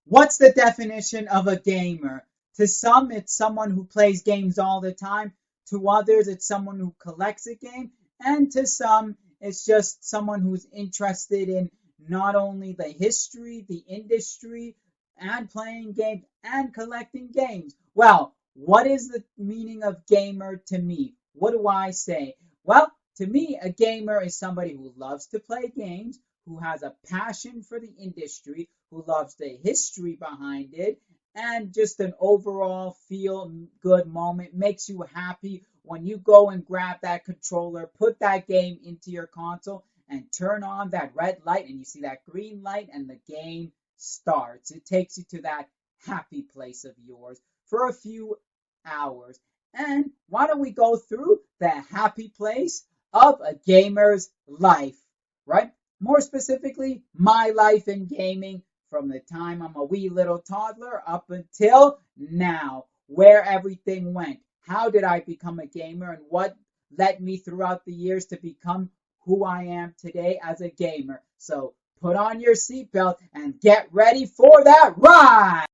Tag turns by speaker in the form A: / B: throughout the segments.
A: What's the definition of a gamer? To some, it's someone who plays games all the time. To others, it's someone who collects a game. And to some, it's just someone who's interested in not only the history, the industry, and playing games and collecting games. Well, what is the meaning of gamer to me? What do I say? Well, to me, a gamer is somebody who loves to play games, who has a passion for the industry, who loves the history behind it, and just an overall feel good moment. Makes you happy when you go and grab that controller, put that game into your console, and turn on that red light, and you see that green light, and the game starts. It takes you to that happy place of yours for a few hours. And why don't we go through the happy place of a gamer's life, right? More specifically, my life in gaming from the time I'm a wee little toddler up until now, where everything went. How did I become a gamer, and what led me throughout the years to become who I am today as a gamer? So put on your seatbelt and get ready for that ride!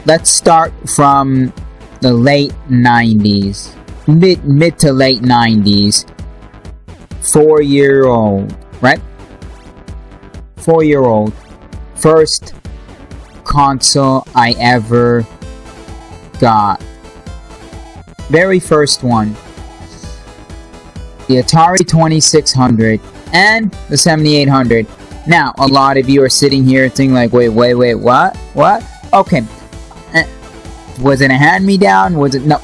B: Let's start from the late 90s, mid to late 90s. 4-year-old, right? 4-year-old. First console I ever got. Very first one. The Atari 2600 and the 7800. Now, a lot of you are sitting here thinking like, wait, what? Okay. Was it a hand-me-down? Was it? No.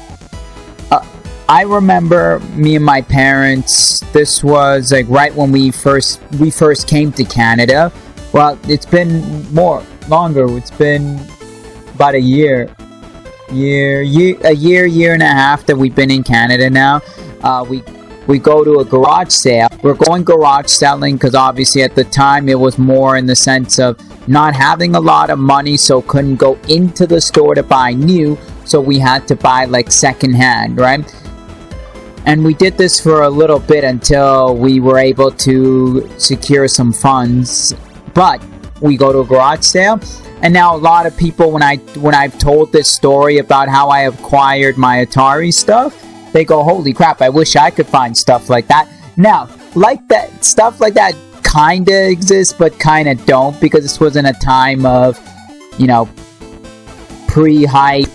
B: I remember me and my parents, this was like right when we first came to Canada. Well, it's been longer. It's been about a year and a half that we've been in Canada now. We go to a garage sale. We're going garage selling because obviously at the time it was more in the sense of not having a lot of money, so couldn't go into the store to buy new, so we had to buy like secondhand, right? And we did this for a little bit until we were able to secure some funds. But we go to a garage sale, and now a lot of people, when I've told this story about how I acquired my Atari stuff, they go, holy crap, I wish I could find stuff like that. Now, like that, stuff like that kind of exists, but kind of don't, because this wasn't a time of, pre-hype,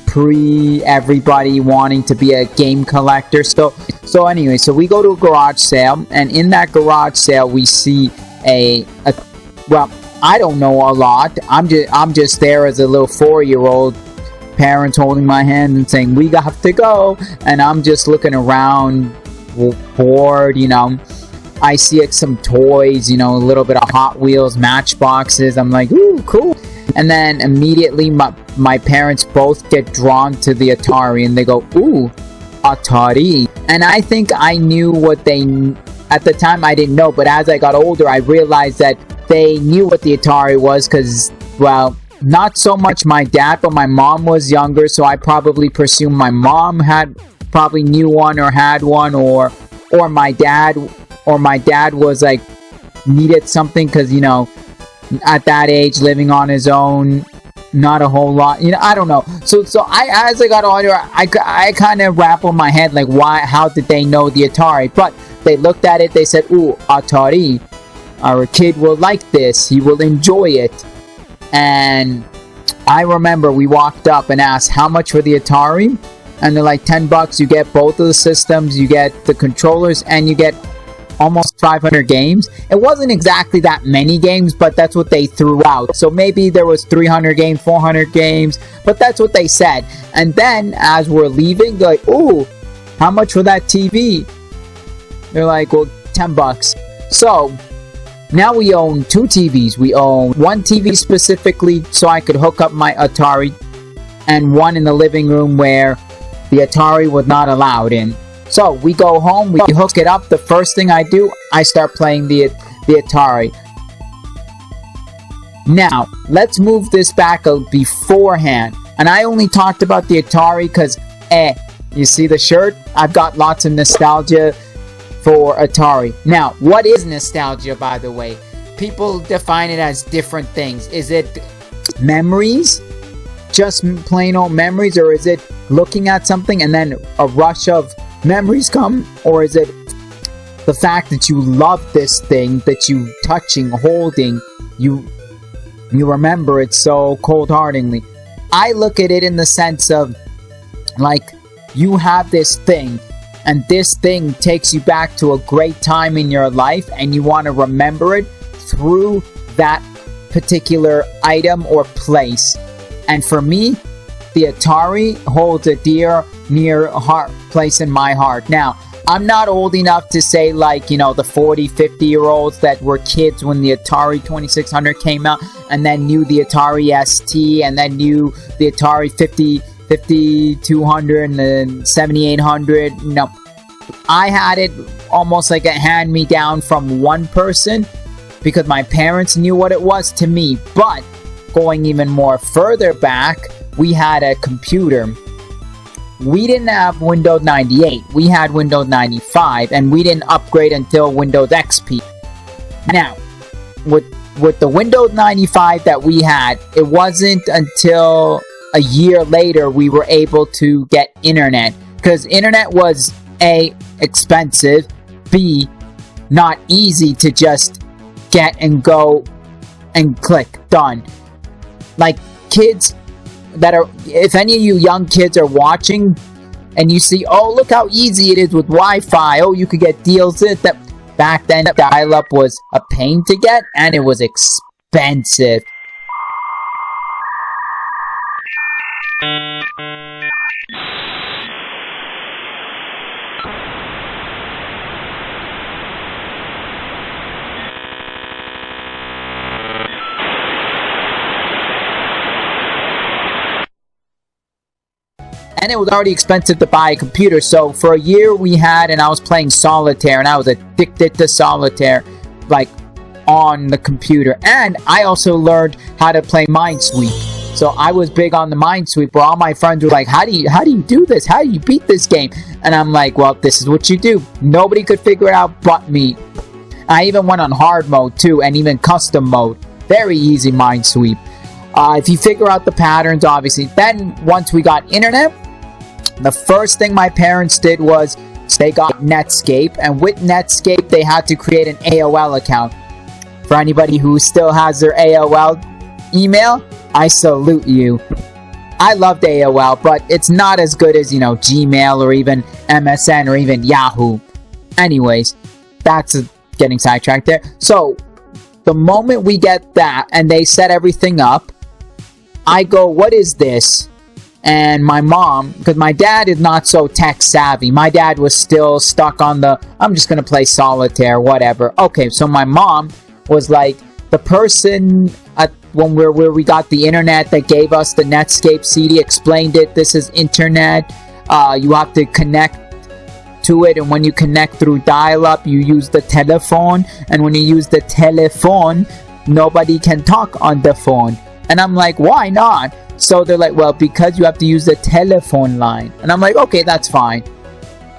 B: everybody wanting to be a game collector. So anyway, so we go to a garage sale, and in that garage sale, we see well, I don't know a lot. I'm just there as a little 4-year-old, parents holding my hand and saying, we have to go, and I'm just looking around, bored, I see some toys, a little bit of Hot Wheels, Matchboxes. I'm like, ooh, cool. And then immediately my parents both get drawn to the Atari, and they go, ooh, Atari. And I think I knew what at the time I didn't know, but as I got older, I realized that they knew what the Atari was, because, well, not so much my dad, but my mom was younger, so I probably presume my mom probably knew one or had one, or my dad was like, needed something, because, at that age, living on his own, not a whole lot, I don't know. So as I got older, I kind of rattled my head, like, how did they know the Atari? But they looked at it, they said, ooh, Atari, our kid will like this, he will enjoy it. And I remember we walked up and asked how much for the Atari, and they're like, $10, you get both of the systems, you get the controllers, and you get almost 500 games. It wasn't exactly that many games, but that's what they threw out. So maybe there was 300 games, 400 games, but that's what they said. And then as we're leaving, they're like, ooh, how much for that TV? They're like, well, $10. So Now we own 2 TVs. We own one TV specifically so I could hook up my Atari, and one in the living room where the Atari was not allowed in. So we go home, we hook it up. The first thing I do, I start playing the Atari. Now, let's move this back beforehand. And I only talked about the Atari because, you see the shirt? I've got lots of nostalgia for Atari. Now, what is nostalgia, by the way? People define it as different things. Is it memories? Just plain old memories? Or is it looking at something and then a rush of memories come? Or is it the fact that you love this thing, that you touching, holding, you remember it so cold-heartedly? I look at it in the sense of, like, you have this thing, and this thing takes you back to a great time in your life, and you want to remember it through that particular item or place. And for me, the Atari holds a near place in my heart. Now, I'm not old enough to say, like, you know, the 40, 50-year-olds that were kids when the Atari 2600 came out, and then knew the Atari ST, and then knew the Atari 5200 and the 7800. No, I had it almost like a hand-me-down from one person, because my parents knew what it was to me. But going even more further back, we had a computer. We didn't have Windows 98. We had Windows 95, and we didn't upgrade until Windows XP. Now, with the Windows 95 that we had, it wasn't until a year later we were able to get internet, because internet was A, expensive, B, not easy to just get and go and click, done. Like, kids that are, if any of you young kids are watching and you see, oh, look how easy it is with Wi-Fi, oh, you could get deals, that back then dial-up was a pain to get, and it was expensive. And it was already expensive to buy a computer. So for a year we had, and I was playing solitaire, and I was addicted to solitaire, like, on the computer. And I also learned how to play Minesweep. So I was big on the Minesweep, where all my friends were like, how do you do this? How do you beat this game? And I'm like, well, this is what you do. Nobody could figure it out but me. I even went on hard mode too, and even custom mode. Very easy Minesweep. If you figure out the patterns, obviously. Then once we got internet, the first thing my parents did was they got Netscape, and with Netscape they had to create an AOL account. For anybody who still has their AOL email, I salute you. I loved AOL, but it's not as good as, you know, Gmail or even MSN or even Yahoo. Anyways, that's getting sidetracked there. So, the moment we get that and they set everything up, I go, what is this? And my mom, because my dad is not so tech savvy. My dad was still stuck on the, I'm just going to play solitaire, whatever. Okay, so my mom was like, the person at where we got the internet that gave us the Netscape CD explained it. This is internet. You have to connect to it, and when you connect through dial-up, you use the telephone. And when you use the telephone, nobody can talk on the phone. And I'm like, why not? So they're like, well, because you have to use the telephone line. And I'm like, okay, that's fine.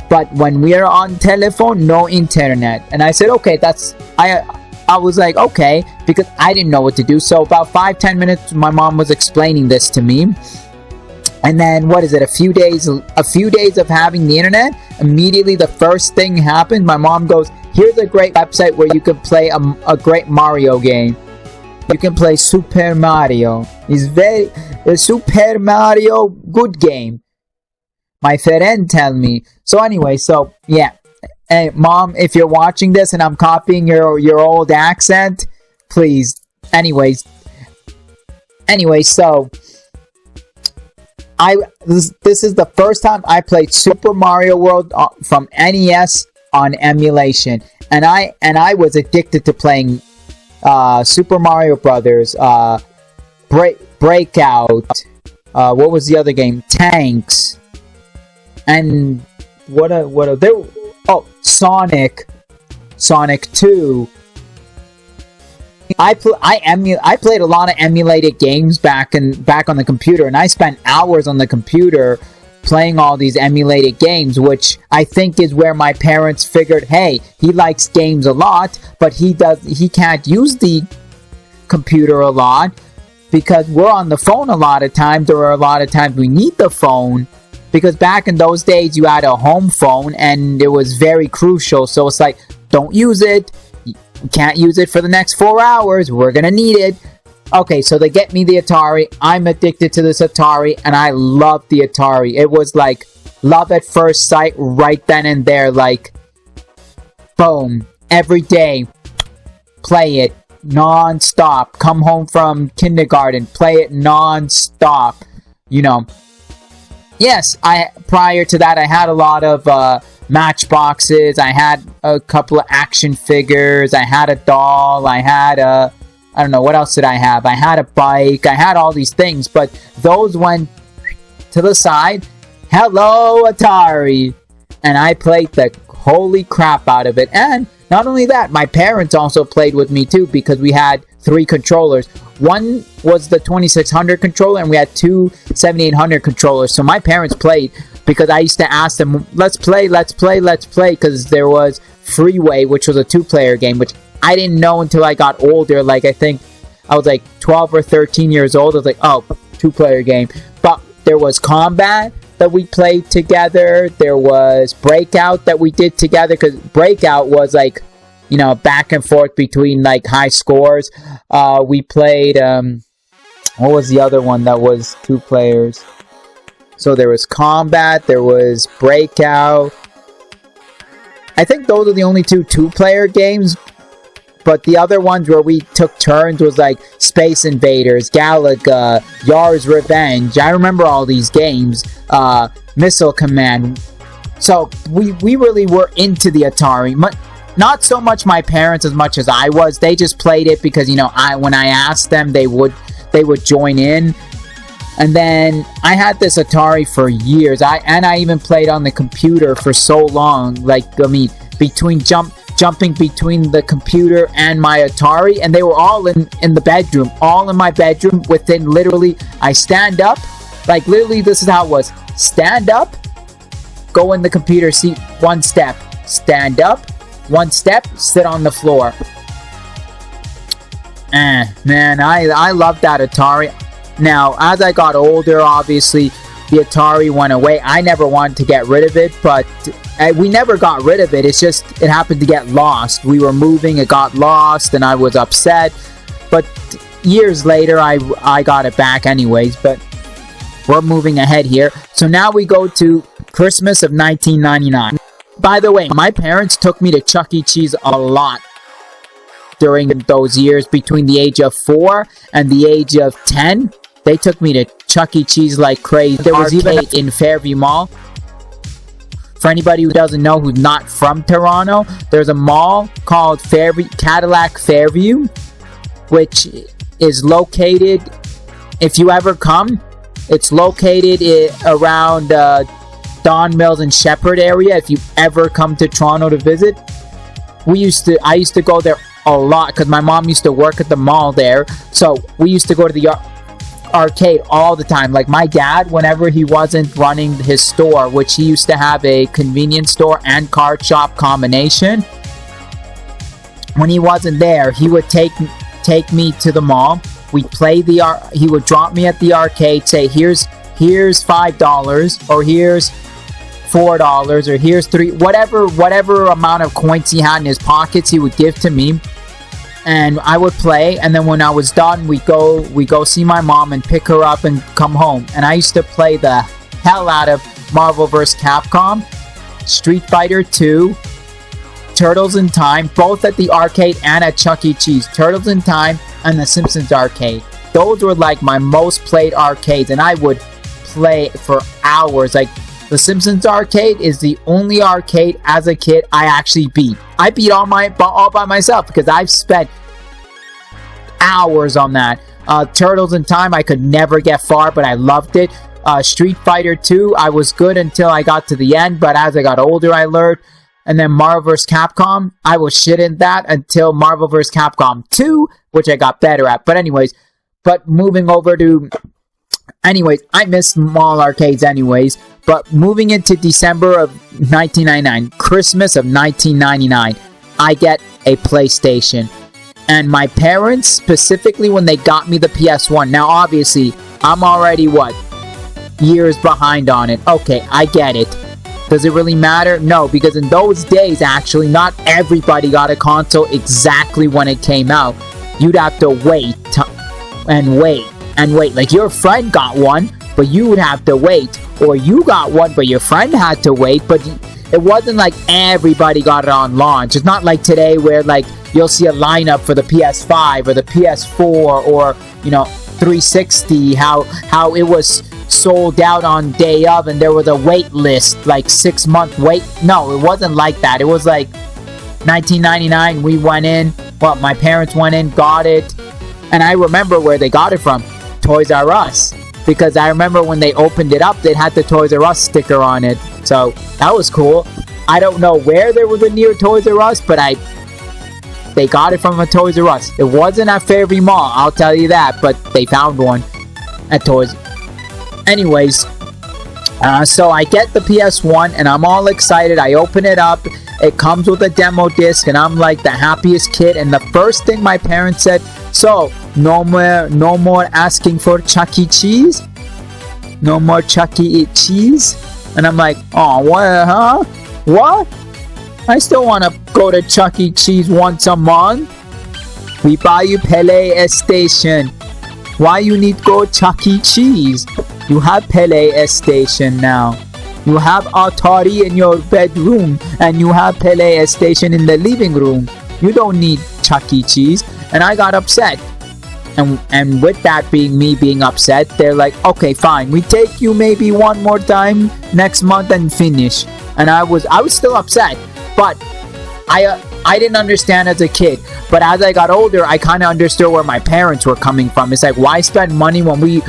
B: But when we're on telephone, no internet. And I said, okay, I was like, okay, because I didn't know what to do. So about 5-10 minutes, my mom was explaining this to me. And then, what is it, a few days of having the internet, immediately the first thing happened. My mom goes, here's a great website where you can play a great Mario game. You can play Super Mario. Super Mario, good game. My friend tell me. So anyway, so yeah. Hey, Mom, if you're watching this and I'm copying your old accent, please. Anyways, so this is the first time I played Super Mario World from NES on emulation, and I was addicted to playing Super Mario Brothers, Breakout. What was the other game? Tanks. And what there? Oh, Sonic 2. I played a lot of emulated games back on the computer, and I spent hours on the computer playing all these emulated games, which I think is where my parents figured, hey, he likes games a lot, but he can't use the computer a lot because we're on the phone a lot of times, or a lot of times we need the phone, because back in those days you had a home phone and it was very crucial. So it's like, don't use it. You can't use it for the next 4 hours. We're gonna need it. Okay, so they get me the Atari. I'm addicted to this Atari, and I love the Atari. It was like love at first sight right then and there. Like, boom, every day, play it non-stop. Come home from kindergarten, play it non-stop. You know. Yes, prior to that, I had a lot of Matchboxes. I had a couple of action figures. I had a doll. I had I don't know, what else did I have? I had a bike. I had all these things, but those went to the side. Hello, Atari! And I played the holy crap out of it. And not only that, my parents also played with me too, because we had 3 controllers. One was the 2600 controller, and we had 2 7800 controllers. So my parents played, because I used to ask them, let's play, because there was Freeway, which was a 2-player game, which I didn't know until I got older. Like, I think I was like 12 or 13 years old. I was like, oh, 2-player game. But there was Combat that we played together. There was Breakout that we did together, because Breakout was like, you know, back and forth between like high scores. We played, what was the other one that was 2 players? So there was Combat, there was Breakout. I think those are the only 2-player games. But the other ones where we took turns was like Space Invaders, Galaga, Yar's Revenge. I remember all these games. Missile Command. So we really were into the Atari. Not so much my parents as much as I was. They just played it because, you know, when I asked them, they would join in. And then I had this Atari for years. I even played on the computer for so long. Like, I mean, jumping between the computer and my Atari, and they were all in the bedroom, all in my bedroom. Within literally, I stand up, like literally this is how it was: stand up, go in the computer seat 1 step, stand up 1 step, sit on the floor. Man, I love that Atari. Now, as I got older, obviously the Atari went away. I never wanted to get rid of it, but we never got rid of it. It's just, it happened to get lost. We were moving, it got lost, and I was upset. But years later, I got it back anyways. But we're moving ahead here. So now we go to Christmas of 1999. By the way, my parents took me to Chuck E. Cheese a lot during those years, between the age of 4 and the age of 10. They took me to Chuck E. Cheese like crazy. There was even in Fairview Mall. For anybody who doesn't know, who's not from Toronto, there's a mall called Cadillac Fairview, which is located, if you ever come, it's located around Don Mills and Shepherd area. If you ever come to Toronto to visit, I used to go there a lot because my mom used to work at the mall there. So we used to go to the arcade all the time. Like, my dad, whenever he wasn't running his store, which he used to have a convenience store and card shop combination, when he wasn't there, he would take me to the mall. We'd play he would drop me at the arcade, say here's $5, or here's $4, or here's $3, whatever amount of coins he had in his pockets, he would give to me. And I would play, and then when I was done, we go see my mom and pick her up and come home. And I used to play the hell out of Marvel vs. Capcom, Street Fighter 2, Turtles in Time, both at the arcade and at Chuck E. Cheese. Turtles in Time and The Simpsons arcade. Those were like my most played arcades, and I would play for hours. Like, The Simpsons arcade is the only arcade as a kid I actually beat. I beat all by myself because I've spent hours on that. Turtles in Time, I could never get far, but I loved it. Street Fighter 2, I was good until I got to the end, but as I got older, I learned. And then Marvel vs. Capcom, I was shit in that until Marvel vs. Capcom 2, which I got better at. But anyways, moving over to... Anyways, I miss mall arcades anyways. But moving into December of 1999, Christmas of 1999, I get a PlayStation. And my parents, specifically when they got me the PS1, now obviously, I'm already, years behind on it. Okay, I get it. Does it really matter? No, because in those days, actually, not everybody got a console exactly when it came out. You'd have to wait and wait and wait. Like, your friend got one, but you would have to wait. Or you got one, but your friend had to wait. But it wasn't like everybody got it on launch. It's not like today where, like, you'll see a lineup for the PS5 or the PS4 or, 360, how it was sold out on day of and there was a wait list, like 6-month wait. No, it wasn't like that. It was like 1999, we went in, my parents went in, got it, and I remember where they got it from, Toys R Us, because I remember when they opened it up, they had the Toys R Us sticker on it, so that was cool. I don't know where there was a near Toys R Us, but they got it from a Toys R Us. It wasn't at Fairview Mall, I'll tell you that, but they found one at Toys. Anyways, so I get the PS1 and I'm all excited. I open it up. It comes with a demo disc and I'm like the happiest kid. And the first thing my parents said, so no more asking for Chuck E. Cheese? No more Chuck E. Cheese? And I'm like, oh, what, huh? What? I still want to go to Chuck E. Cheese once a month. We buy you PlayStation. Why you need go Chuck E. Cheese? You have PlayStation now. You have Atari in your bedroom and you have PlayStation in the living room. You don't need Chuck E. Cheese. And I got upset. And with that being upset, they're like, okay, fine. We take you maybe one more time next month and finish. And I was still upset. But I didn't understand as a kid, but as I got older, I kind of understood where my parents were coming from. It's like, why spend money when we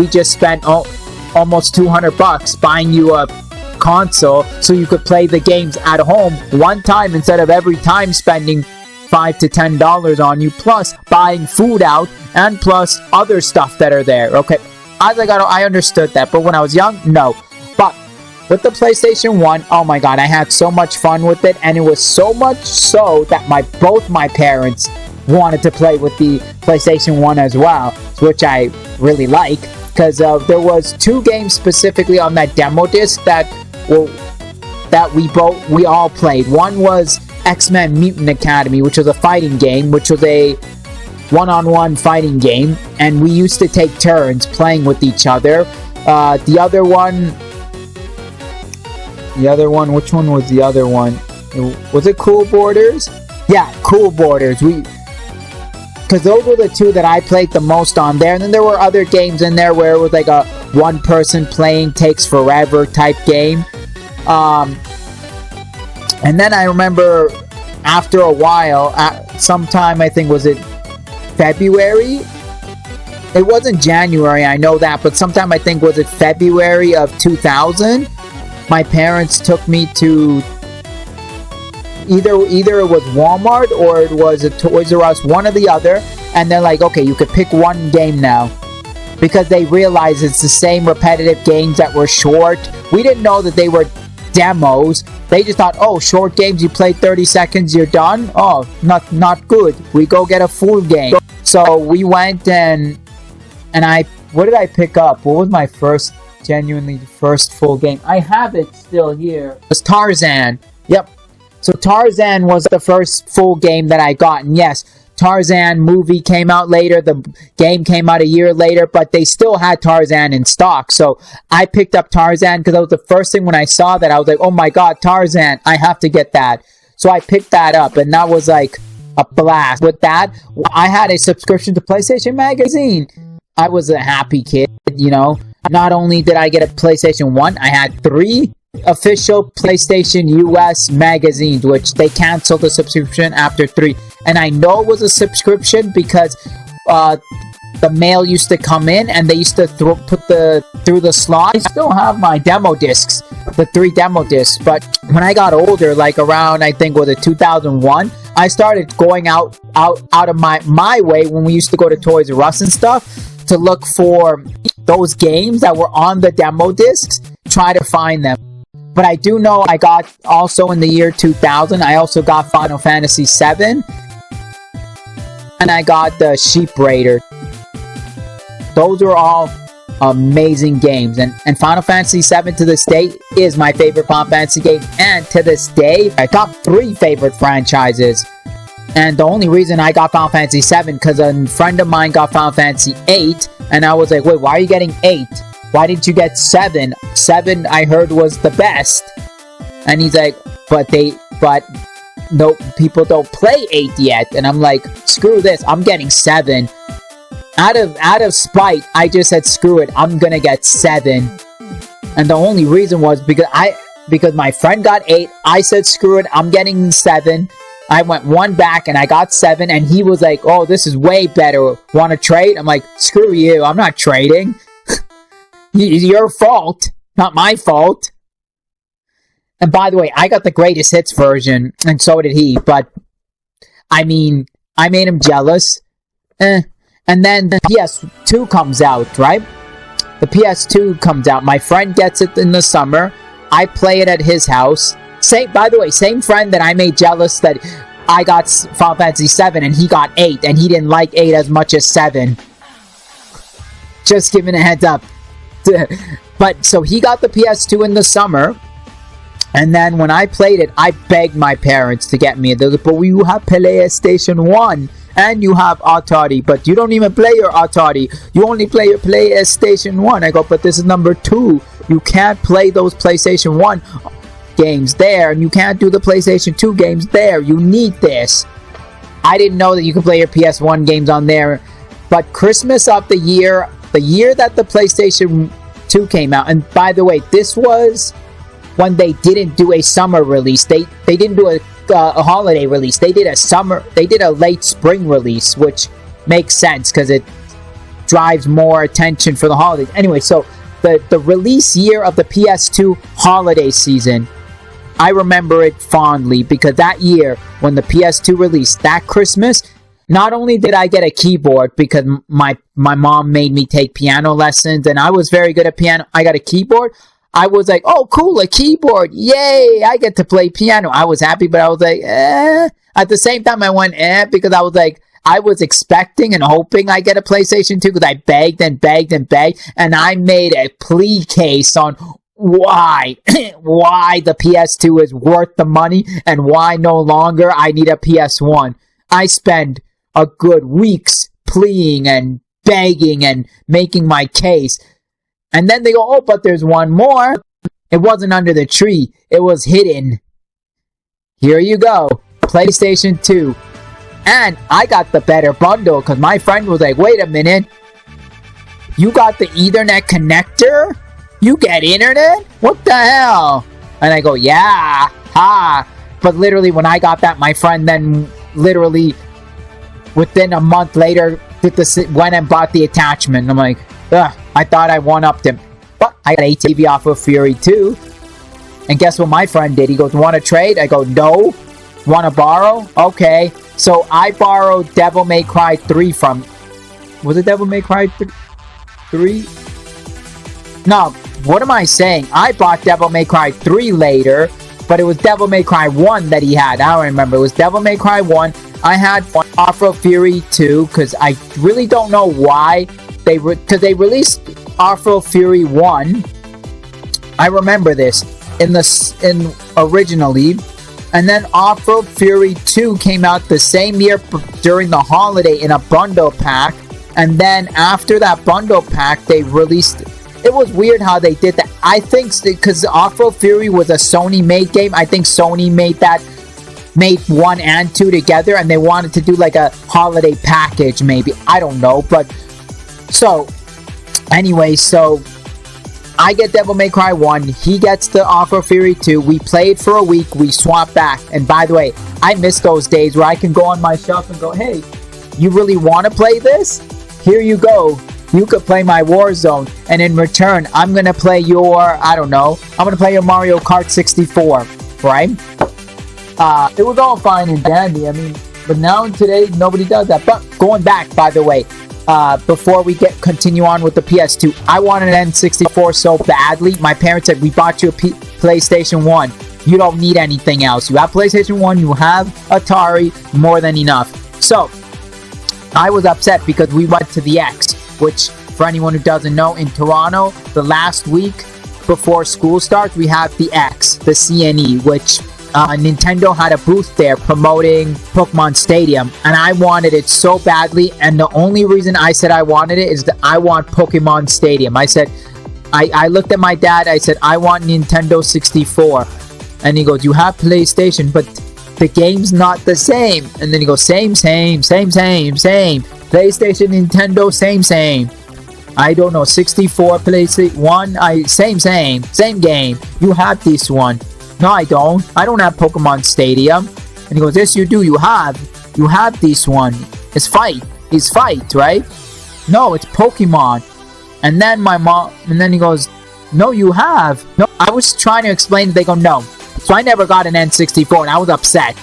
B: just spent almost $200 buying you a console so you could play the games at home one time instead of every time spending $5 to $10 on you, plus buying food out and plus other stuff that are there. Okay, as I understood that, but when I was young, no. But with the PlayStation 1, oh my god, I had so much fun with it, and it was so much so that both my parents wanted to play with the PlayStation 1 as well, which I really like, because there was 2 games specifically on that demo disc that we all played. One was X-Men Mutant Academy, which was a fighting game, which was a one-on-one fighting game, and we used to take turns playing with each other. The other one, which one was the other one? Was it Cool Borders? Yeah, Cool Borders. Because those were the 2 that I played the most on there. And then there were other games in there where it was like a one person playing takes forever type game. And then I remember after a while, sometime I think was it February? It wasn't January, I know that, but sometime I think was it February of 2000? My parents took me to either it was Walmart or it was a Toys R Us, one or the other, and they're like, okay, you could pick one game now, because they realized it's the same repetitive games that were short. We didn't know that they were demos. They just thought, oh, short games, you play 30 seconds, you're done. Oh, not good. We go get a full game. So we went and what did I pick up? What was my genuinely first full game? I have it still here. It was Tarzan. Yep. So Tarzan was the first full game that I got. And yes, Tarzan movie came out later. The game came out a year later, but they still had Tarzan in stock. So I picked up Tarzan because that was the first thing when I saw that. I was like, oh my god, Tarzan. I have to get that. So I picked that up, and that was like a blast. With that, I had a subscription to PlayStation Magazine. I was a happy kid, Not only did I get a PlayStation 1, I had 3 official PlayStation US magazines, which they canceled the subscription after 3. And I know it was a subscription because the mail used to come in, and they used to put through the slot. I still have my demo discs, the 3 demo discs. But when I got older, like around, I think was it 2001, I started going out of my way when we used to go to Toys R Us and stuff to look for those games that were on the demo discs, try to find them. But I do know I got also in the year 2000, I also got Final Fantasy VII, and I got the Sheep Raider. Those are all amazing games, and Final Fantasy VII to this day is my favorite Final Fantasy game, and to this day, my top 3 favorite franchises. And the only reason I got Final Fantasy VII, because a friend of mine got Final Fantasy VIII, and I was like, wait, why are you getting 8? Why didn't you get 7? 7, I heard, was the best. And he's like, but no, people don't play 8 yet. And I'm like, screw this, I'm getting 7. Out of spite, I just said, screw it, I'm gonna get 7. And the only reason was because my friend got 8, I said, screw it, I'm getting 7. I went 1 back and I got 7, and he was like, oh, this is way better, wanna trade? I'm like, screw you, I'm not trading. It's your fault, not my fault. And by the way, I got the greatest hits version, and so did he, but I mean, I made him jealous. And then the PS2 comes out, right? The PS2 comes out. My friend gets it in the summer. I play it at his house. By the way, same friend that I made jealous that I got Final Fantasy VII and he got 8, and he didn't like 8 as much as 7. Just giving a heads up. But so he got the PS2 in the summer, and then when I played it, I begged my parents to get me it. They're like, but you have PlayStation 1 and you have Atari, but you don't even play your Atari. You only play your PlayStation 1. I go, but this is number 2. You can't play those PlayStation 1 games there, and you can't do the PlayStation 2 games there. You need this. I didn't know that you could play your PS1 games on there. But Christmas of the year that the PlayStation 2 came out, and by the way, this was when they didn't do a summer release. They didn't do a holiday release. They did a late spring release, which makes sense because it drives more attention for the holidays. Anyway, so the release year of the PS2 holiday season, I remember it fondly because that year when the PS2 released, that Christmas, not only did I get a keyboard because my mom made me take piano lessons and I was very good at piano, I got a keyboard. I was like, oh cool, a keyboard, yay, I get to play piano. I was happy, but I was like, At the same time, I went, because I was like, I was expecting and hoping I get a PlayStation 2 because I begged and begged and begged, and I made a plea case on why the PS2 is worth the money and why no longer I need a PS1. I spent a good weeks pleading and begging and making my case. And then they go, oh, but there's one more. It wasn't under the tree. It was hidden. Here you go. PlayStation 2. And I got the better bundle because my friend was like, wait a minute. You got the Ethernet connector? You get internet? What the hell? And I go, yeah. Ha. But literally when I got that, my friend then literally within a month later went and bought the attachment. I'm like, ugh, I thought I one-upped him. But I got a TV off of Fury 2. And guess what my friend did? He goes, want to trade? I go, no. Want to borrow? Okay. So I borrowed Devil May Cry 3 from... Was it Devil May Cry 3? No, what am I saying? I bought Devil May Cry 3 later, but it was Devil May Cry 1 that he had. I don't remember. It was Devil May Cry 1. I had Afro Fury 2 because I really don't know why because they released Afro Fury 1. I remember this in originally, and then Afro Fury 2 came out the same year during the holiday in a bundle pack, and then after that bundle pack they released. It was weird how they did that. I think because Afro Fury was a Sony made game, I think Sony made 1 and 2 together and they wanted to do like a holiday package maybe. I don't know, but so anyway, so I get Devil May Cry 1, he gets the Afro Fury 2, we played for a week, we swapped back, and by the way, I miss those days where I can go on my shelf and go, hey, you really want to play this? Here you go. You could play my Warzone, and in return, I'm gonna play your, I don't know, I'm gonna play your Mario Kart 64, right? It was all fine and dandy, I mean, but now today, nobody does that. But going back, by the way, before we continue on with the PS2, I wanted an N64 so badly. My parents said, we bought you a PlayStation 1. You don't need anything else. You have PlayStation 1, you have Atari, more than enough. So, I was upset because we went to the X, which, for anyone who doesn't know, in Toronto, the last week before school starts, we have the X, the CNE, which Nintendo had a booth there promoting Pokemon Stadium, and I wanted it so badly, and the only reason I said I wanted it is that I want Pokemon Stadium. I said, I looked at my dad, I said, I want Nintendo 64, and he goes, you have PlayStation, but the game's not the same. And then he goes, same, PlayStation, Nintendo, same. I don't know, 64, PlayStation 1, same game. You have this one. No, I don't. I don't have Pokemon Stadium. And he goes, yes, you do. You have this one. It's fight, right? No, it's Pokemon. And then he goes, no, you have. No, I was trying to explain it. They go, no. So I never got an N64, and I was upset.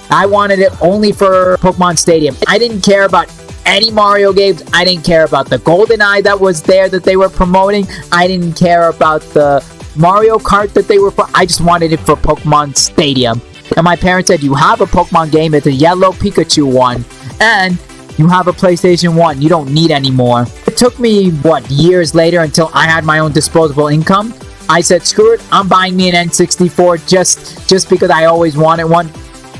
B: I wanted it only for Pokemon Stadium. I didn't care about any Mario games. I didn't care about the GoldenEye that was there that they were promoting. I didn't care about the Mario Kart that they were... I just wanted it for Pokemon Stadium. And my parents said, you have a Pokemon game. It's a yellow Pikachu one. And you have a PlayStation 1. You don't need any more. It took me, years later until I had my own disposable income. I said, screw it, I'm buying me an N64 just because I always wanted one.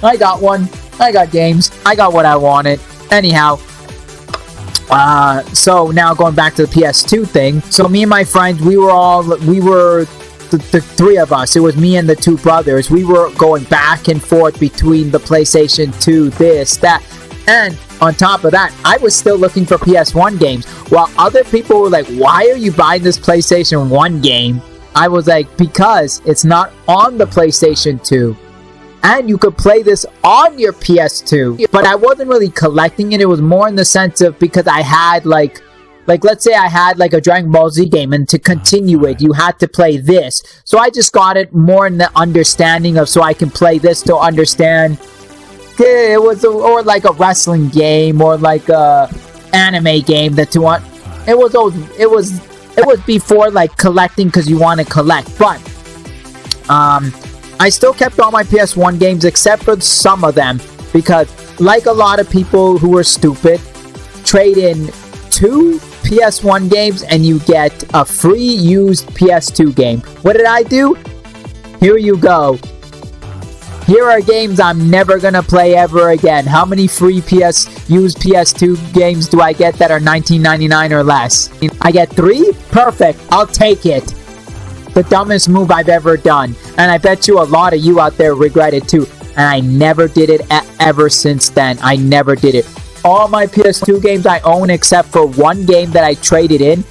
B: I got one. I got games. I got what I wanted. Anyhow, so now going back to the PS2 thing. So me and my friends, we were the three of us. It was me and the two brothers. We were going back and forth between the PlayStation 2, this, that. And on top of that, I was still looking for PS1 games. While other people were like, why are you buying this PlayStation 1 game? I was like, because it's not on the PlayStation 2. And you could play this on your PS2. But I wasn't really collecting it. It was more in the sense of because I had like let's say I had like a Dragon Ball Z game, and to continue it, you had to play this. So I just got it more in the understanding of, so I can play this to understand. It was, or like a wrestling game, or like a anime game that you want. It was before like collecting because you want to collect, but I still kept all my PS1 games except for some of them, because like a lot of people who are stupid, trade in 2 PS1 games and you get a free used PS2 game. What did I do? Here you go. Here are games I'm never gonna play ever again. How many free used PS2 games do I get that are $19.99 or less? I get 3? Perfect. I'll take it. The dumbest move I've ever done. And I bet you a lot of you out there regret it too. And I never did it ever since then. I never did it. All my PS2 games I own except for one game that I traded in.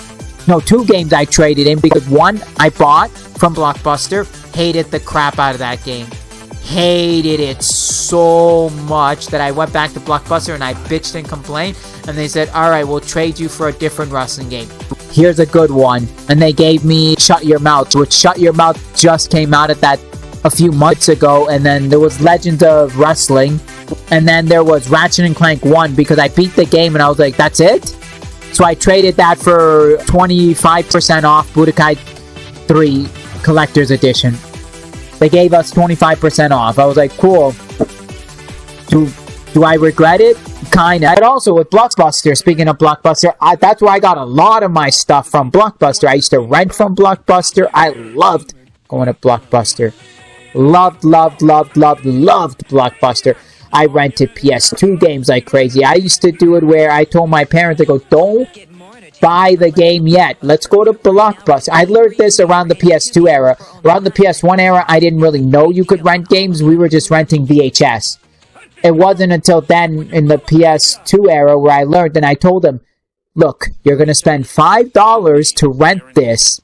B: No, 2 games I traded in, because one I bought from Blockbuster. Hated the crap out of that game. Hated it so much that I went back to Blockbuster and I bitched and complained, and they said, alright, we'll trade you for a different wrestling game. Here's a good one. And they gave me Shut Your Mouth, which Shut Your Mouth just came out at that a few months ago. And then there was Legends of Wrestling, and then there was Ratchet & Clank 1, because I beat the game and I was like, that's it? So I traded that for 25% off Budokai 3 Collector's Edition. They gave us 25% off. I was like, cool. Do I regret it? Kinda. And also with Blockbuster, speaking of Blockbuster, that's where I got a lot of my stuff from Blockbuster. I used to rent from Blockbuster. I loved going to Blockbuster. Loved Blockbuster. I rented PS2 games like crazy. I used to do it where I told my parents, I go, don't buy the game yet. Let's go to Blockbuster. I learned this around the PS2 era. Around the PS1 era, I didn't really know you could rent games. We were just renting VHS. It wasn't until then in the PS2 era where I learned, and I told them, look, you're going to spend $5 to rent this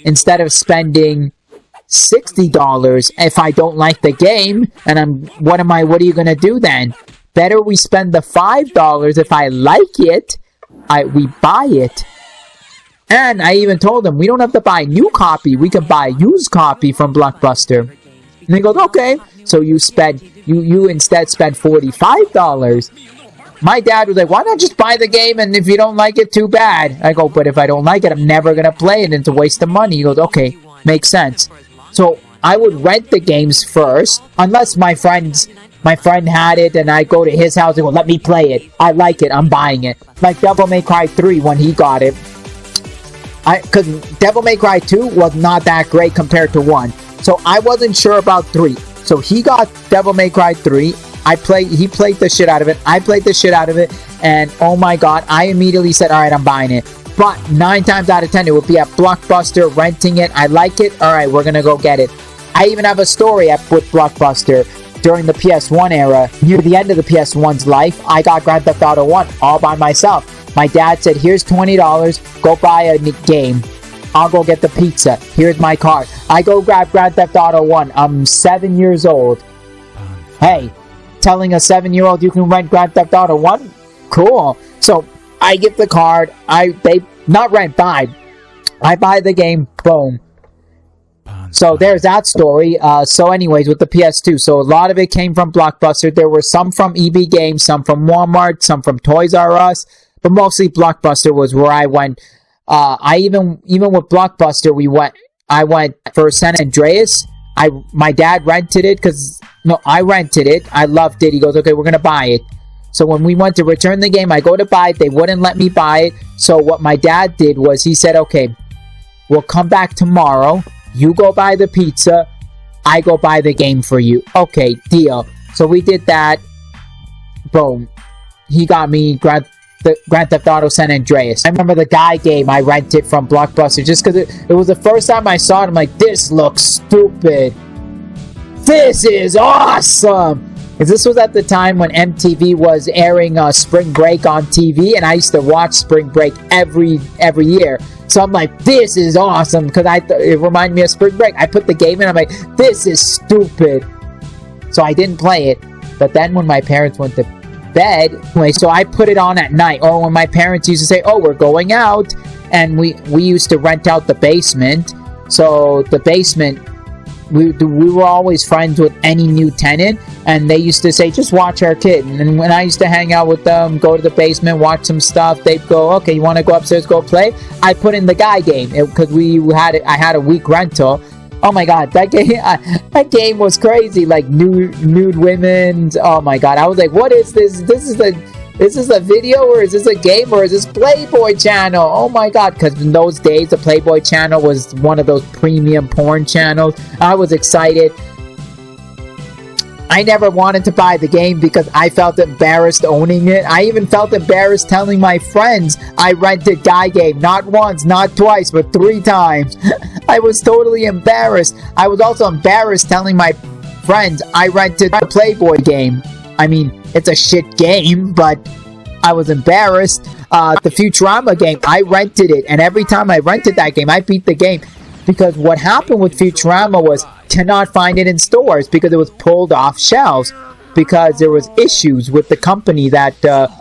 B: instead of spending $60 if I don't like the game. And what are you going to do then? better we spend the $5. If I like it, we buy it. And I even told him, we don't have to buy a new copy. We can buy a used copy from Blockbuster. And he goes, okay. So you instead spend $45. My dad was like, why not just buy the game, and if you don't like it, too bad. I go, but if I don't like it, I'm never going to play it, and it's a waste of money. He goes, okay, makes sense. So I would rent the games first, unless my friend had it, and I go to his house and go, let me play it. I like it, I'm buying it. Like Devil May Cry 3 when he got it. Because Devil May Cry 2 was not that great compared to 1. So I wasn't sure about 3. So he got Devil May Cry 3. He played the shit out of it. I played the shit out of it. And oh my god, I immediately said, alright, I'm buying it. But 9 times out of 10, it would be at Blockbuster, renting it. I like it. Alright, we're gonna go get it. I even have a story with Blockbuster. During the PS1 era, near the end of the PS1's life, I got Grand Theft Auto 1 all by myself. My dad said, here's $20, go buy a game. I'll go get the pizza. Here's my card. I go grab Grand Theft Auto 1. I'm 7 years old. Hey, telling a 7-year-old you can rent Grand Theft Auto 1? Cool. So, I get the card. I buy the game. Boom. So there's that story. So anyways, with the PS2, so a lot of it came from Blockbuster. There were some from EB Games, some from Walmart, some from Toys R Us, but mostly Blockbuster was where I went. I even with Blockbuster, I went for San Andreas. My dad rented it I rented it. I loved it. He goes, okay, we're gonna buy it. So when we went to return the game, I go to buy it. They wouldn't let me buy it. So what my dad did was he said, okay, we'll come back tomorrow. You go buy the pizza, I go buy the game for you. Okay, deal. So we did that. Boom. He got me Grand Theft Auto San Andreas. I remember the guy game I rented from Blockbuster just because it was the first time I saw it. I'm like, this looks stupid. This is awesome. Because this was at the time when MTV was airing Spring Break on TV, and I used to watch Spring Break every year. So I'm like, this is awesome, because it reminded me of Spring Break. I put the game in, I'm like, this is stupid. So I didn't play it. But then when my parents went to bed, anyway, so I put it on at night. Or when my parents used to say, oh, we're going out. And we used to rent out the basement. So the basement, we were always friends with any new tenant. And they used to say, just watch our kid. And when I used to hang out with them, go to the basement, watch some stuff, they'd go, okay, you want to go upstairs, go play? I put in the guy game because I had a week rental. Oh my god, that game was crazy. Like nude women. Oh my god, I was like, what is this? Is this a video, or is this a game, or is this Playboy channel? Oh my god, because in those days the Playboy channel was one of those premium porn channels. I was excited. I never wanted to buy the game because I felt embarrassed owning it. I even felt embarrassed telling my friends I rented Guy Game. Not once, not twice, but 3 times. I was totally embarrassed. I was also embarrassed telling my friends I rented the Playboy game. I mean, it's a shit game, but I was embarrassed. The Futurama game, I rented it. And every time I rented that game, I beat the game. Because what happened with Futurama was cannot find it in stores because it was pulled off shelves because there was issues with the company that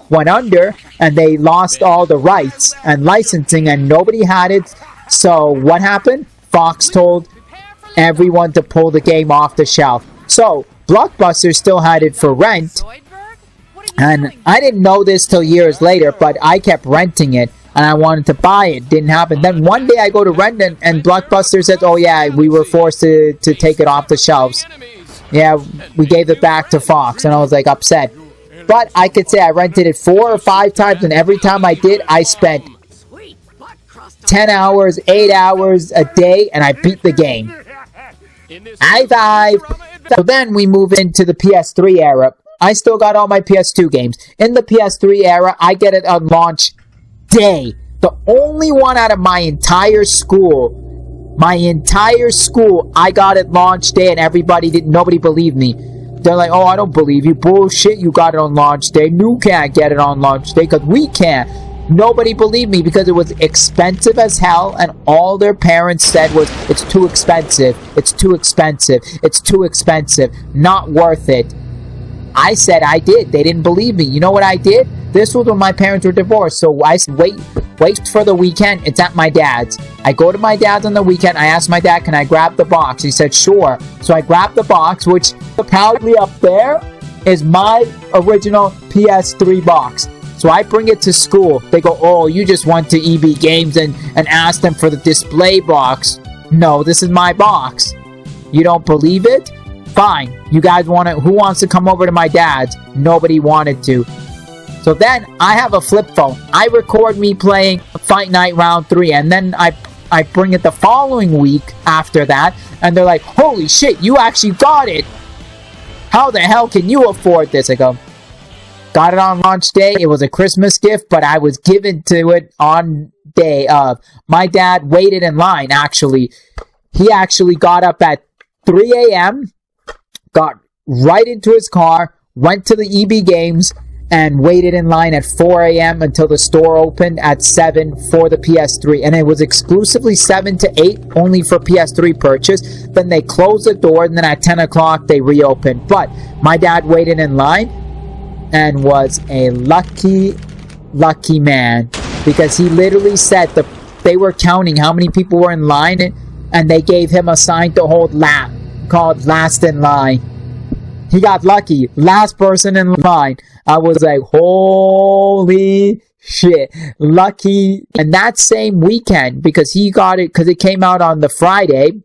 B: went under, and they lost all the rights and licensing, and nobody had it. So what happened? Fox told everyone to pull the game off the shelf. So Blockbuster still had it for rent, and I didn't know this till years later, but I kept renting it. And I wanted to buy it. Didn't happen. Then one day I go to rent it, and Blockbuster says, oh yeah, we were forced to take it off the shelves. Yeah, we gave it back to Fox. And I was like upset. But I could say I rented it 4 or 5 times, and every time I did, I spent 10 hours, 8 hours a day, and I beat the game. High five! So then we move into the PS3 era. I still got all my PS2 games. In the PS3 era, I get it on launch day. The only one out of my entire school, I got it launch day, and nobody believed me. They're like, oh, I don't believe you. Bullshit, you got it on launch day. You can't get it on launch day because we can't. Nobody believed me because it was expensive as hell, and all their parents said was, it's too expensive, it's too expensive, it's too expensive, not worth it. I said I did. They didn't believe me. You know what I did? This was when my parents were divorced. So I said, wait for the weekend. It's at my dad's. I go to my dad's on the weekend. I asked my dad, can I grab the box? He said, sure. So I grabbed the box, which proudly up there is my original PS3 box. So I bring it to school. They go, oh, you just went to EB Games and asked them for the display box. No, this is my box. You don't believe it? Fine. You guys want to, who wants to come over to my dad's? Nobody wanted to. So then I have a flip phone. I record me playing Fight Night Round 3, and then I bring it the following week after that, and they're like, holy shit, you actually got it. How the hell can you afford this? I go, got it on launch day. It was a Christmas gift, but I was given to it on day of. My dad waited in line, actually. He actually got up at 3 a.m., got right into his car, went to the EB Games, and waited in line at 4 a.m. until the store opened at 7 for the PS3. And it was exclusively 7 to 8, only for PS3 purchase. Then they closed the door, and then at 10 o'clock, they reopened. But my dad waited in line and was a lucky man. Because he literally said they were counting how many people were in line, and they gave him a sign to hold lap called last in line. He got lucky. Last person in line. I was like, holy shit. Lucky. And that same weekend, because he got it, because it came out on the Friday,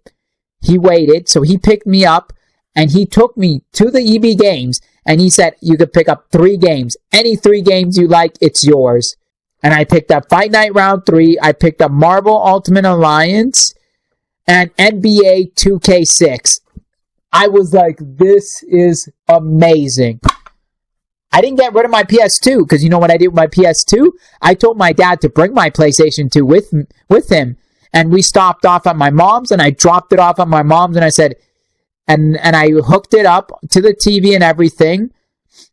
B: he waited. So he picked me up, and he took me to the EB Games, and he said, you could pick up 3 games. Any 3 games you like, it's yours. And I picked up Fight Night Round 3. I picked up Marvel Ultimate Alliance and NBA 2K6. I was like, this is amazing. I didn't get rid of my PS2, because you know what I did with my PS2? I told my dad to bring my PlayStation 2 with him. And we stopped off at my mom's, and I dropped it off at my mom's, and I said, and I hooked it up to the TV and everything.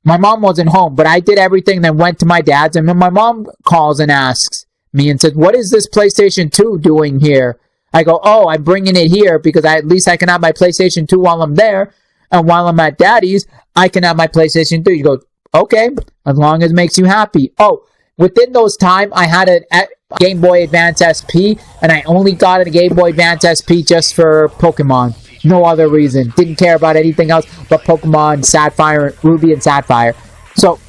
B: My mom wasn't home, but I did everything, then went to my dad's, and then my mom calls and asks me and said, what is this PlayStation 2 doing here? I go, oh, I'm bringing it here because at least I can have my PlayStation 2 while I'm there. And while I'm at Daddy's, I can have my PlayStation 2. You go, okay, as long as it makes you happy. Oh, within those time, I had a Game Boy Advance SP, and I only got a Game Boy Advance SP just for Pokemon. No other reason. Didn't care about anything else but Pokemon, Sapphire, Ruby, and Sapphire. So,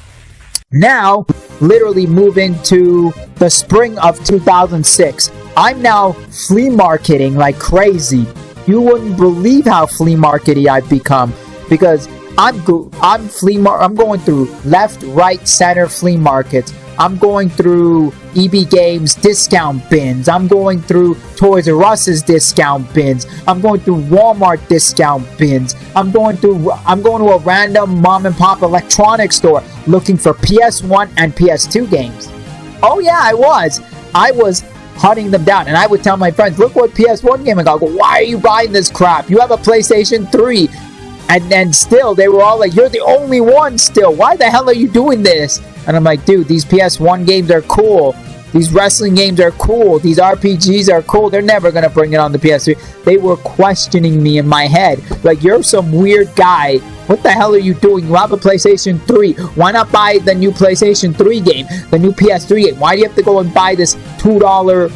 B: now, literally move into the spring of 2006. I'm now flea marketing like crazy. You wouldn't believe how flea markety I've become, because I'm going through left, right, center flea markets. I'm going through EB Games discount bins. I'm going through Toys R Us's discount bins. I'm going through Walmart discount bins. I'm going to a random mom and pop electronics store looking for PS1 and PS2 games. Oh yeah, I was hunting them down, and I would tell my friends, look what PS1 game I got. I go, why are you buying this crap? You have a PlayStation 3. And still, they were all like, you're the only one still. Why the hell are you doing this? And I'm like, dude, these PS1 games are cool. These wrestling games are cool. These RPGs are cool. They're never going to bring it on the PS3. They were questioning me in my head. Like, you're some weird guy. What the hell are you doing? You have a PlayStation 3. Why not buy the new PlayStation 3 game? The new PS3 game? Why do you have to go and buy this $2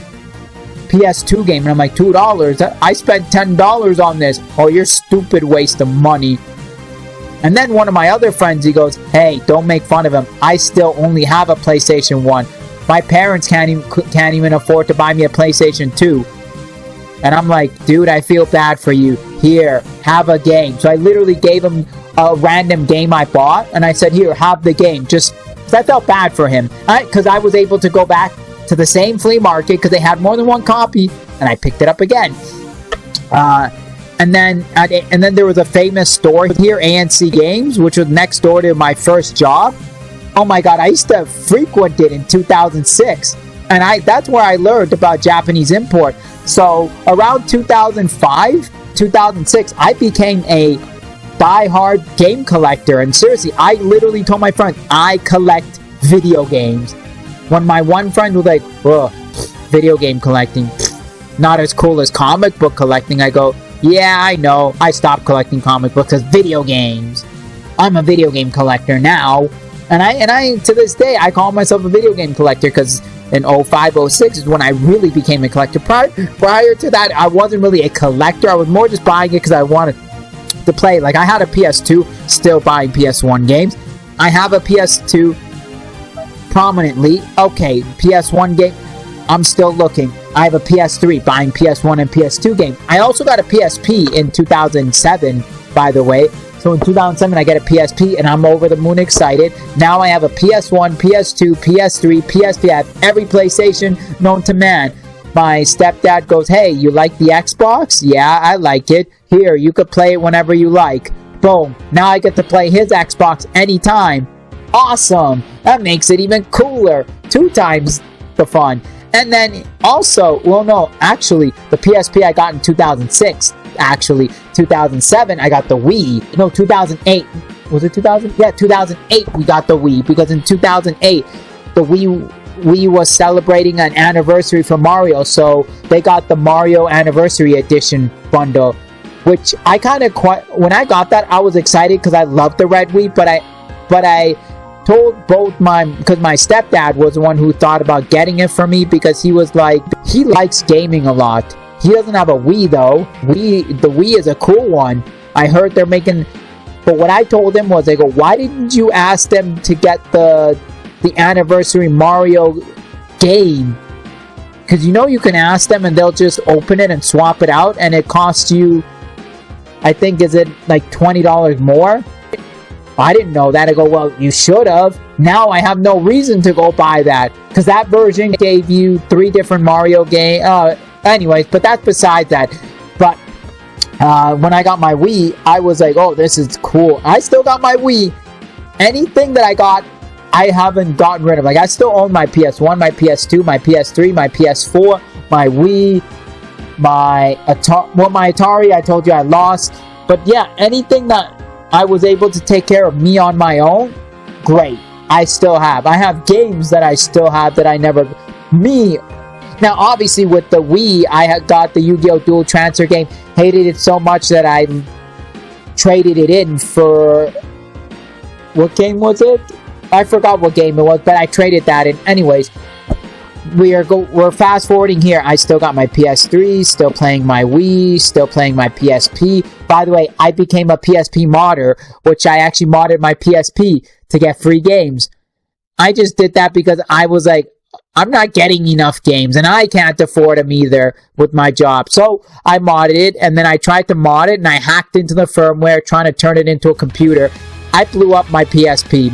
B: PS2 game? And I'm like, $2? I spent $10 on this. Oh, you're stupid waste of money. And then one of my other friends, he goes, hey, don't make fun of him. I still only have a PlayStation 1. My parents can't even afford to buy me a PlayStation 2. And I'm like, dude, I feel bad for you. Here, have a game. So I literally gave him a random game I bought, and I said, here, have the game. Just, I felt bad for him. Because I was able to go back to the same flea market because they had more than one copy, and I picked it up again. And then there was a famous store here, ANC Games, which was next door to my first job. Oh my god, I used to frequent it in 2006. And that's where I learned about Japanese import. So around 2005, 2006, I became a die-hard game collector. And seriously, I literally told my friend, I collect video games. When my one friend was like, ugh, video game collecting, not as cool as comic book collecting, I go, yeah, I know. I stopped collecting comic books as video games. I'm a video game collector now. And I to this day, I call myself a video game collector because in 05, 06 is when I really became a collector. Prior to that, I wasn't really a collector. I was more just buying it because I wanted to play. Like, I had a PS2, still buying PS1 games. I have a PS2 prominently. Okay, PS1 game, I'm still looking. I have a PS3, buying PS1 and PS2 games. I also got a PSP in 2007, by the way. So in 2007, I get a PSP, and I'm over the moon excited. Now I have a PS1, PS2, PS3, PSP. I have every PlayStation known to man. My stepdad goes, hey, you like the Xbox? Yeah, I like it. Here, you could play it whenever you like. Boom. Now I get to play his Xbox anytime. Awesome. That makes it even cooler. 2 times the fun. And then also, well, no, actually, the PSP I got in 2006. Actually, 2007, I got the Wii. No, 2008. Was it 2000? Yeah, 2008 we got the Wii. Because in 2008, the Wii was celebrating an anniversary for Mario. So they got the Mario Anniversary Edition bundle. Which I kind of when I got that, I was excited because I loved the red Wii. But I told because my stepdad was the one who thought about getting it for me, because he was like, he likes gaming a lot. He doesn't have a Wii though. The Wii is a cool one. I heard they're making, but what I told him was, I go, why didn't you ask them to get the anniversary Mario game? Because you know you can ask them and they'll just open it and swap it out, and it costs you, I think, is it like $20 more? I didn't know that. I go, well, you should have. Now I have no reason to go buy that, because that version gave you 3 different Mario games. Anyways, but that's beside that. But when I got my Wii, I was like, oh, this is cool. I still got my Wii. Anything that I got, I haven't gotten rid of. Like, I still own my PS1, my PS2, my PS3, my PS4, my Wii, my Atari, I told you I lost. But yeah, anything that I was able to take care of me on my own, great. I still have. I have games that I still have that I never... Now, obviously, with the Wii, I had got the Yu-Gi-Oh! Dual Transfer game. Hated it so much that I traded it in for... What game was it? I forgot what game it was, but I traded that in. Anyways, we're fast forwarding here. I still got my PS3, still playing my Wii, still playing my PSP. By the way, I became a PSP modder, which I actually modded my PSP to get free games. I just did that because I was like, I'm not getting enough games, and I can't afford them either with my job. So I modded it, and then I tried to mod it, and I hacked into the firmware trying to turn it into a computer. I blew up my PSP.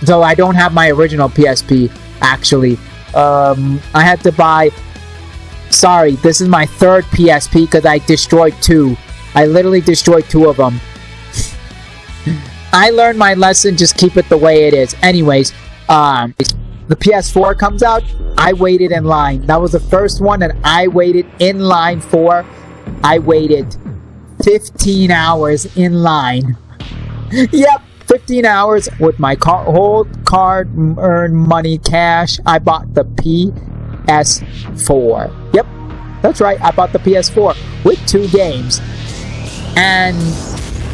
B: So I don't have my original PSP, actually. I had to buy... Sorry, this is my 3rd PSP because I destroyed 2. I literally destroyed 2 of them. I learned my lesson, just keep it the way it is. Anyways, the PS4 comes out, I waited in line. That was the first one that I waited in line for. I waited 15 hours in line. Yep, 15 hours with my whole card-earned money cash. I bought the PS4. Yep, that's right, I bought the PS4 with 2 games. And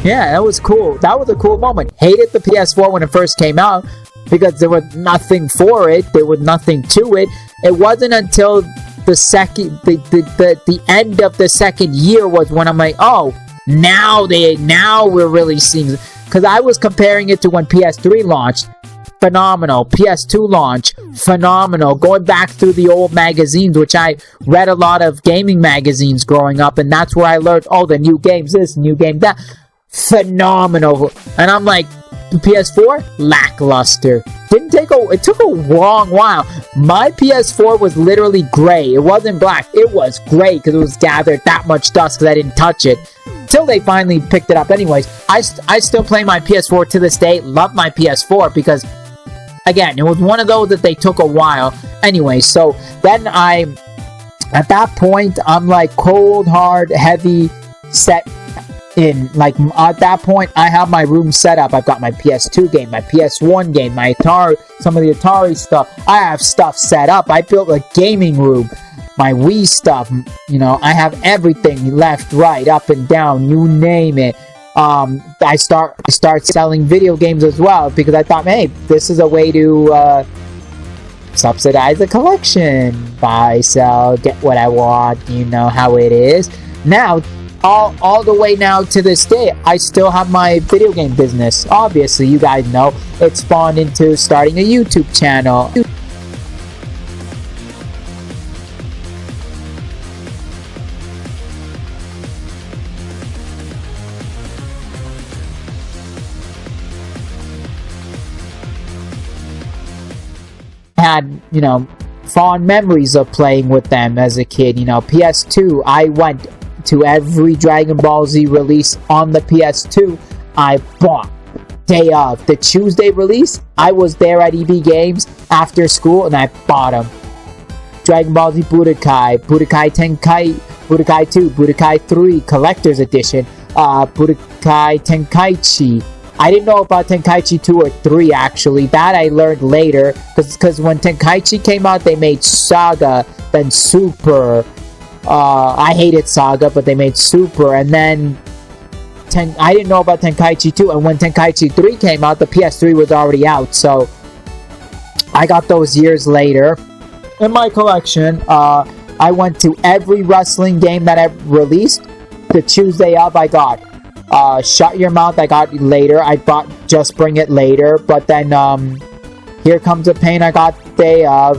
B: yeah, that was cool. That was a cool moment. Hated the PS4 when it first came out, because there was nothing for it. There was nothing to it. It wasn't until the end of the second year was when I'm like, oh, now we're really seeing. Because I was comparing it to when PS3 launched. Phenomenal. PS2 launch. Phenomenal. Going back through the old magazines, which I read a lot of gaming magazines growing up, and that's where I learned, oh, the new game's this, new game that. Phenomenal. And I'm like, the PS4, lackluster. It took a long while. My PS4 was literally gray. It wasn't black. It was gray because it was gathered that much dust because I didn't touch it. Till they finally picked it up. Anyways, I still play my PS4 to this day. Love my PS4 because, again, it was one of those that they took a while. Anyway, so then at that point, I'm like cold, hard, heavy, set in. Like, at that point, I have my room set up. I've got my PS2 game, my PS1 game, my Atari, some of the Atari stuff. I have stuff set up. I built a gaming room. My Wii stuff, you know, I have everything left, right, up and down, you name it. I start selling video games as well, because I thought, hey, this is a way to subsidize the collection. Buy, sell, get what I want. You know how it is. Now, all the way now to this day, I still have my video game business. Obviously, you guys know it spawned into starting a YouTube channel. Had, fond memories of playing with them as a kid. PS2, I went to every Dragon Ball Z release on the PS2. I bought day of the Tuesday release. I was there at EB Games after school and I bought them. Dragon Ball Z Budokai, Budokai Tenkai, Budokai 2, Budokai 3 Collector's Edition, Budokai Tenkaichi. I didn't know about Tenkaichi 2 or 3, actually. That I learned later, because when Tenkaichi came out, they made Saga, then Super. I hated Saga, but they made Super, and then I didn't know about Tenkaichi 2, and when Tenkaichi 3 came out, the PS3 was already out, so I got those years later. In my collection, I went to every wrestling game that I released. The Tuesday of, I got Shut Your Mouth, I got later. I bought Just Bring It later. But then Here Comes the Pain, I got day of.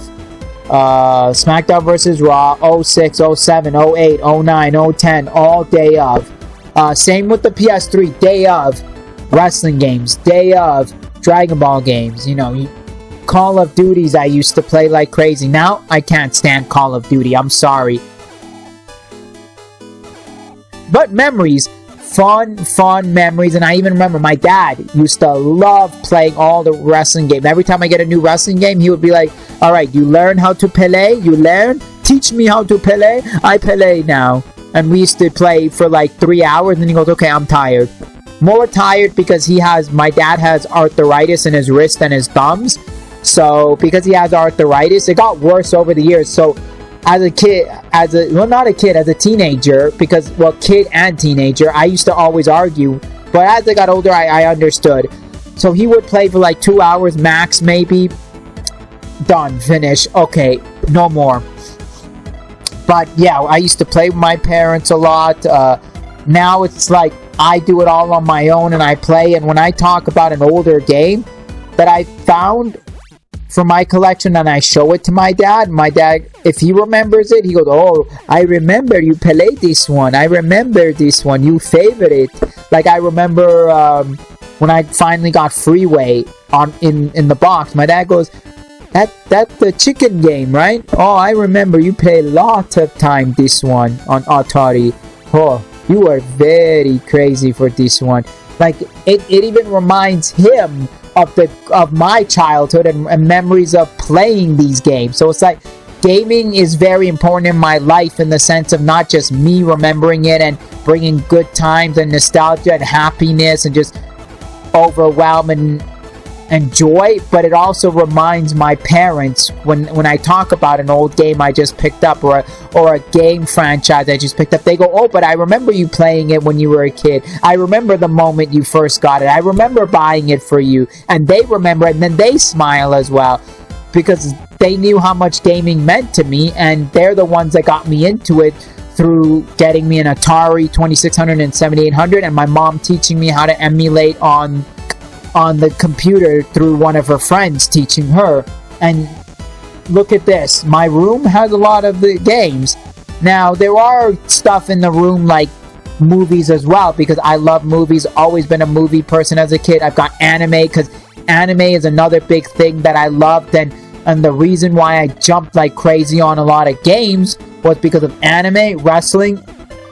B: SmackDown vs. Raw, 06, 07, 08, 09, 010, all day of. Same with the PS3, day of. Wrestling games, day of. Dragon Ball games, Call of Duties I used to play like crazy. Now, I can't stand Call of Duty, I'm sorry. But memories, fun memories. And I even remember my dad used to love playing all the wrestling games. Every time I get a new wrestling game, he would be like, alright, you learn how to play? You learn? Teach me how to play? I play now. And we used to play for like 3 hours, and he goes, okay, I'm tired. More tired because my dad has arthritis in his wrist and his thumbs. So, because he has arthritis, it got worse over the years. So, as a kid, as a teenager, because, kid and teenager, I used to always argue. But as I got older, I understood. So he would play for like 2 hours max, maybe. Done, finish, okay, no more. But yeah, I used to play with my parents a lot. Now it's like I do it all on my own and I play. And when I talk about an older game that I found for my collection and I show it to my dad, if he remembers it, he goes, oh, I remember you played this one. I remember this one. You favorite it. Like I remember when I finally got Freeway in the box, my dad goes, that's the chicken game, right? Oh, I remember you played a lot of time this one on Atari. Oh, you are very crazy for this one. Like it even reminds him of my childhood and memories of playing these games. So it's like gaming is very important in my life, in the sense of not just me remembering it and bringing good times and nostalgia and happiness and just overwhelm and joy, but it also reminds my parents when I talk about an old game I just picked up or a game franchise I just picked up. They go, oh, but I remember you playing it when you were a kid. I remember the moment you first got it. I remember buying it for you. And they remember it, and then they smile as well, because they knew how much gaming meant to me, and they're the ones that got me into it through getting me an Atari 2600 and 7800, and my mom teaching me how to emulate on the computer through one of her friends teaching her. And look at this, my room has a lot of the games. Now there are stuff in the room like movies as well, because I love movies, always been a movie person as a kid. I've got anime, because anime is another big thing that I loved, and the reason why I jumped like crazy on a lot of games was because of anime, wrestling,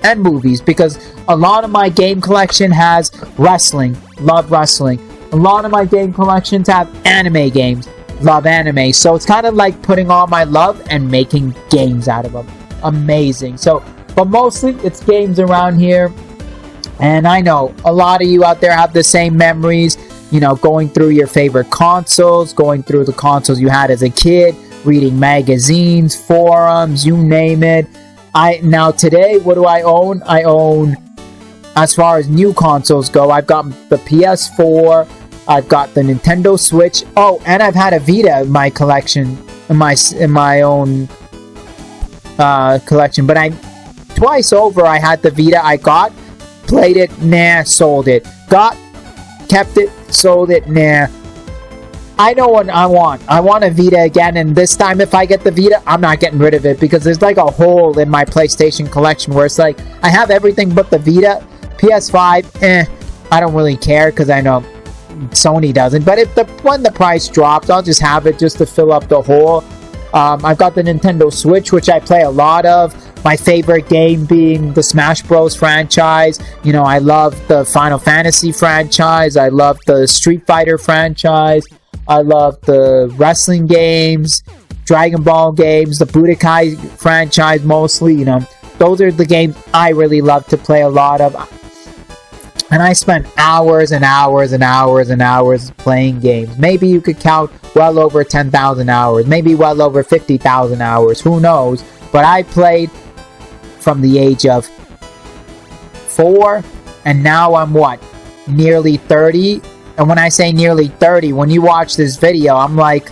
B: and movies, because a lot of my game collection has wrestling, love wrestling. A lot of my game collections have anime games, love anime. So it's kind of like putting all my love and making games out of them. Amazing. So, but mostly it's games around here. And I know a lot of you out there have the same memories, going through your favorite consoles, going through the consoles you had as a kid, reading magazines, forums, you name it. Now today, what do I own? I own as far as new consoles go, I've got the PS4, I've got the Nintendo Switch. Oh, and I've had a Vita in my collection, in my own collection. But twice over I had the Vita. I got, played it, nah, sold it. Got, kept it, sold it, nah. I know what I want. I want a Vita again, and this time if I get the Vita, I'm not getting rid of it, because there's like a hole in my PlayStation collection where it's like, I have everything but the Vita. PS5, I don't really care, because I know Sony doesn't. But when the price drops, I'll just have it just to fill up the hole. I've got the Nintendo Switch, which I play a lot of. My favorite game being the Smash Bros. Franchise. You know, I love the Final Fantasy franchise. I love the Street Fighter franchise. I love the wrestling games, Dragon Ball games, the Budokai franchise mostly. You know, those are the games I really love to play a lot of. And I spent hours and hours and hours and hours playing games. Maybe you could count well over 10,000 hours. Maybe well over 50,000 hours. Who knows? But I played from the age of 4. And now I'm what? Nearly 30. And when I say nearly 30, when you watch this video, I'm like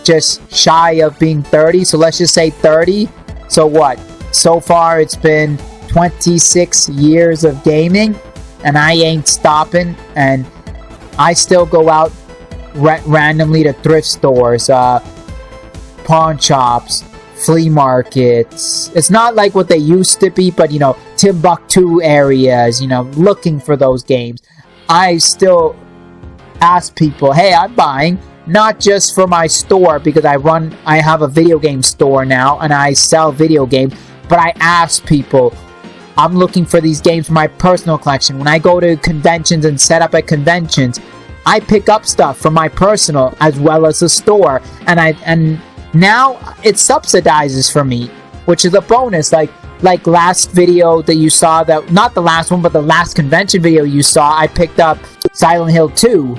B: just shy of being 30. So let's just say 30. So what? So far it's been 26 years of gaming. And I ain't stopping, and I still go out randomly to thrift stores, pawn shops, flea markets. It's not like what they used to be, but, you know, Timbuktu areas, you know, looking for those games. I still ask people, hey, I'm buying, not just for my store, because I have a video game store now, and I sell video games, but I ask people, I'm looking for these games for my personal collection. When I go to conventions and set up at conventions, I pick up stuff from my personal as well as the store, and now it subsidizes for me, which is a bonus. Like last video that you saw, that not the last one, but the last convention video you saw, I picked up Silent Hill 2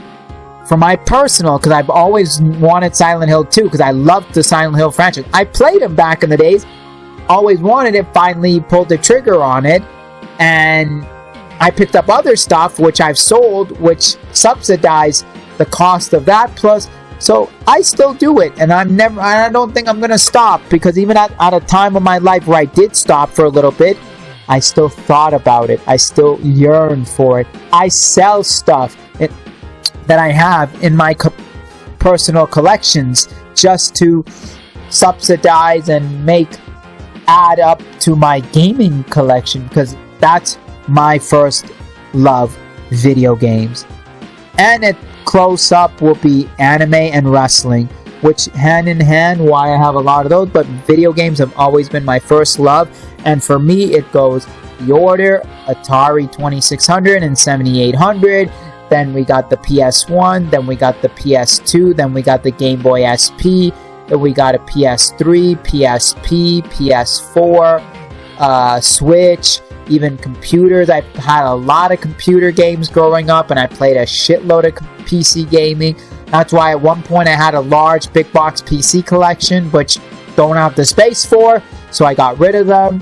B: for my personal, because I've always wanted Silent Hill 2, because I loved the Silent Hill franchise. I played them back in the days. Always wanted it, finally pulled the trigger on it, and I picked up other stuff which I've sold, which subsidized the cost of that. Plus, so I still do it, and I don't think I'm gonna stop, because even at a time of my life where I did stop for a little bit, I still thought about it. I still yearn for it. I sell stuff that I have in my personal collections just to subsidize and add up to my gaming collection, because that's my first love, video games. And at close up will be anime and wrestling, which hand in hand, why I have a lot of those, but video games have always been my first love. And for me, it goes The Order, Atari 2600 and 7800, then we got the PS1, then we got the PS2, then we got the Game Boy SP, then we got a PS3, PSP, PS4, Switch, even computers. I've had a lot of computer games growing up, and I played a shitload of PC gaming. That's why at one point I had a large big box PC collection, which don't have the space for, so I got rid of them.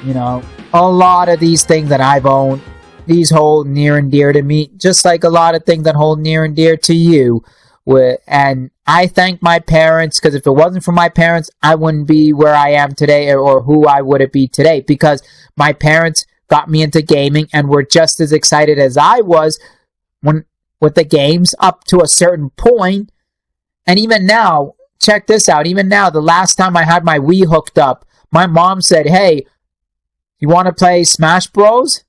B: You know, a lot of these things that I've owned, these hold near and dear to me, just like a lot of things that hold near and dear to you. And I thank my parents, because if it wasn't for my parents, I wouldn't be where I am today, or who I would be today, because my parents got me into gaming and were just as excited as I was with the games up to a certain point. And even now, check this out, even now, the last time I had my Wii hooked up, my mom said, hey, you want to play Smash Bros?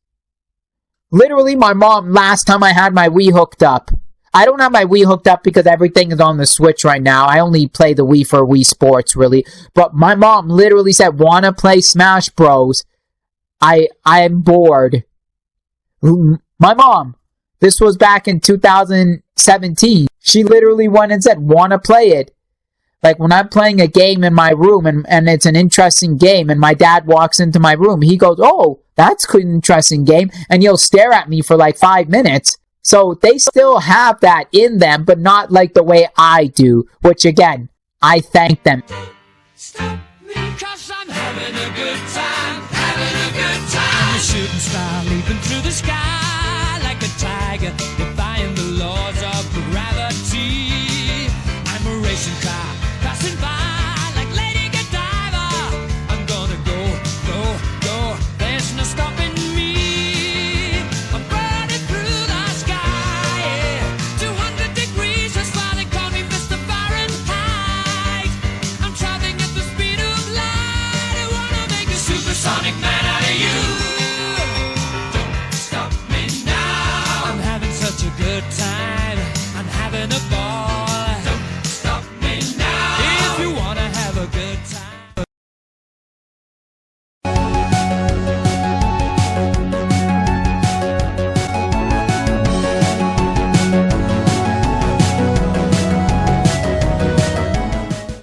B: Literally, my mom, last time I had my Wii hooked up. I don't have my Wii hooked up because everything is on the Switch right now. I only play the Wii for Wii Sports, really. But my mom literally said, wanna play Smash Bros? I'm bored. My mom, this was back in 2017. She literally went and said, wanna play it? Like, when I'm playing a game in my room, and it's an interesting game, and my dad walks into my room, he goes, oh, that's an interesting game, and he'll stare at me for like 5 minutes. So they still have that in them, but not like the way I do, which again, I thank them.
C: Stop me, 'cause I'm having a good time, having a good time. swooping through the sky like a tiger, defying the laws of gravity. I'm a racing car passing by like Lady Godiva. I'm gonna go, go, go. There's no stopping me. I'm burning through the sky, yeah. 200 degrees, that's why they call me Mr. Fahrenheit. I'm traveling at the speed of light. I wanna make a supersonic man out of you. Don't stop me now. I'm having such a good time.